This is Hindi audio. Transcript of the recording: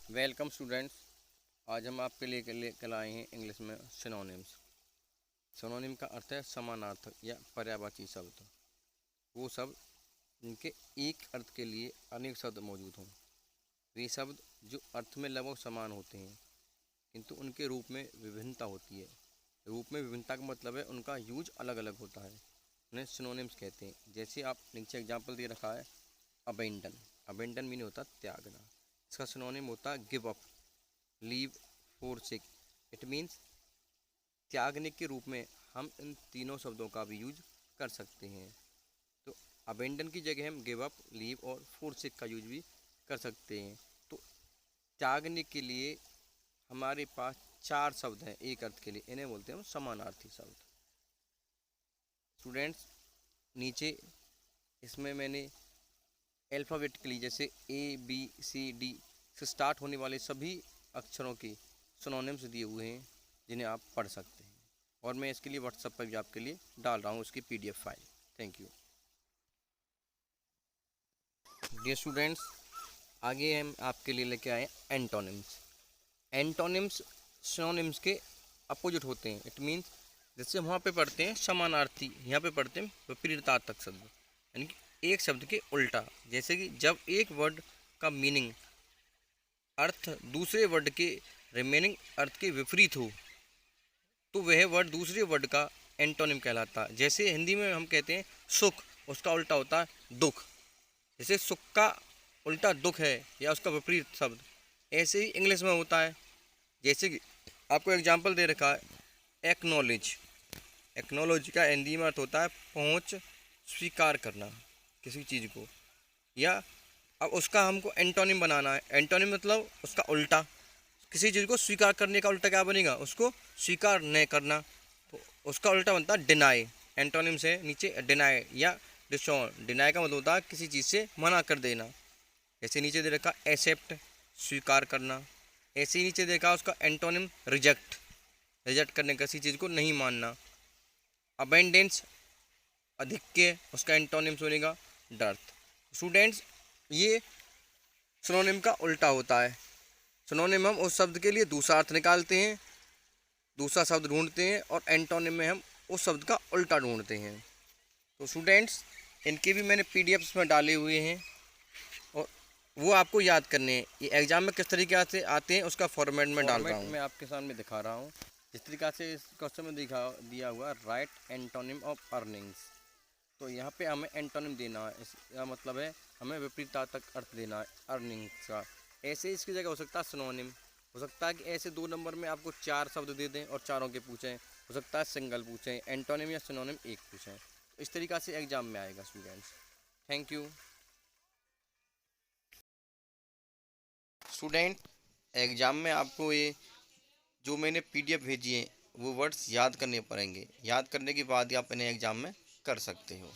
Welcome students. आज हम आपके लिए लेकर आए हैं इंग्लिश में सिनोनिम्स। सिनोनिम का अर्थ है समानार्थक या पर्यायवाची शब्द। वो शब्द जिनके एक अर्थ के लिए अनेक शब्द मौजूद हों। वे शब्द जो अर्थ में लगभग समान होते हैं किंतु उनके रूप में विभिन्नता होती है। रूप में विभिन्नता का मतलब है उनका यूज अलग अलग होता है। उन्हें सिनोनिम्स कहते हैं। जैसे आप नीचे एग्जाम्पल दे रखा है अबेंडन। अबेंडन मीन होता त्यागना। इसका सिनोनिम होता है give up, leave, forsake. It means त्यागने के रूप में हम इन तीनों शब्दों का भी यूज कर सकते हैं। तो अबेंडन की जगह हम गिव अप, लीव और फोरसेक का यूज भी कर सकते हैं। तो त्यागने के लिए हमारे पास चार शब्द हैं एक अर्थ के लिए, इन्हें बोलते हैं हम समानार्थी शब्द। स्टूडेंट्स, नीचे इसमें मैंने अल्फ़ाबेटिकली जैसे ABCD से स्टार्ट होने वाले सभी अक्षरों के सिनोनिम्स दिए हुए हैं जिन्हें आप पढ़ सकते हैं, और मैं इसके लिए व्हाट्सएप पर भी आपके लिए डाल रहा हूँ उसकी PDF file. Thank you dear students. आगे हम आपके लिए लेके आए एंटोनिम्स। एंटोनिम्स सिनोनिम्स के अपोजिट होते हैं। इट मीन्स जैसे वहाँ पे पढ़ते हैं समानार्थी, यहाँ पे पढ़ते हैं विपरीतार्थक शब्द, यानी कि एक शब्द के उल्टा। जैसे कि जब एक वर्ड का मीनिंग अर्थ दूसरे वर्ड के रिमेनिंग अर्थ के विपरीत हो तो वह वर्ड दूसरे वर्ड का एंटोनिम कहलाता है। जैसे हिंदी में हम कहते हैं सुख, उसका उल्टा होता है दुख। जैसे सुख का उल्टा दुख है या उसका विपरीत शब्द, ऐसे ही इंग्लिश में होता है। जैसे कि आपको एग्जांपल दे रखा है एक्नॉलेज। एक्नॉलेज का हिंदी में अर्थ होता है पहुँच, स्वीकार करना किसी चीज़ को। या अब उसका हमको एंटोनिम बनाना है। एंटोनिम मतलब उसका उल्टा। किसी चीज़ को स्वीकार करने का उल्टा क्या बनेगा? उसको स्वीकार नहीं करना, तो उसका उल्टा बनता है डिनाई। एंटोनिम से नीचे डिनाई या डिसऑन। डिनाई का मतलब होता है किसी चीज़ से मना कर देना। जैसे नीचे दे रखा एक्सेप्ट, स्वीकार करना। ऐसे ही नीचे देखा उसका एंटोनिम रिजेक्ट, रिजेक्ट करने किसी चीज़ को नहीं मानना। अबेंडेंस, अधिक्य, उसका एंटोनिम सुनेगा डर्थ। स्टूडेंट्स, ये सिनोनिम का उल्टा होता है। सिनोनिम हम उस शब्द के लिए दूसरा अर्थ निकालते हैं, दूसरा शब्द ढूंढते हैं, और एंटोनिम में हम उस शब्द का उल्टा ढूंढते हैं। तो स्टूडेंट्स, इनके भी मैंने PDFs में डाले हुए हैं और वो आपको याद करने हैं। ये एग्जाम में किस तरीके से आते हैं उसका फॉर्मेट में डाल रहा हूँ, मैं आपके सामने दिखा रहा हूँ। जिस तरीक़ा से इस क्वेश्चन में दिया हुआ राइट एंटोनिम ऑफ अर्निंग्स। तो यहाँ पे हमें एंटोनिम देना है। इसका मतलब है हमें विपरीतार्थक अर्थ देना है अर्निंग्स का। ऐसे इसकी जगह हो सकता है सिनोनिम। हो सकता है कि ऐसे 2 नंबर में आपको 4 शब्द दे दें और चारों के पूछें। हो सकता है सिंगल पूछें, एंटोनिम या सिनोनिम एक पूछें। तो इस तरीक़ा से एग्जाम में आएगा students. Thank you student. Exam में आपको ये जो मैंने PDF भेजी है वो वर्ड्स याद करने पड़ेंगे। याद करने के बाद ही आप इन्हें एग्ज़ाम में कर सकते हो।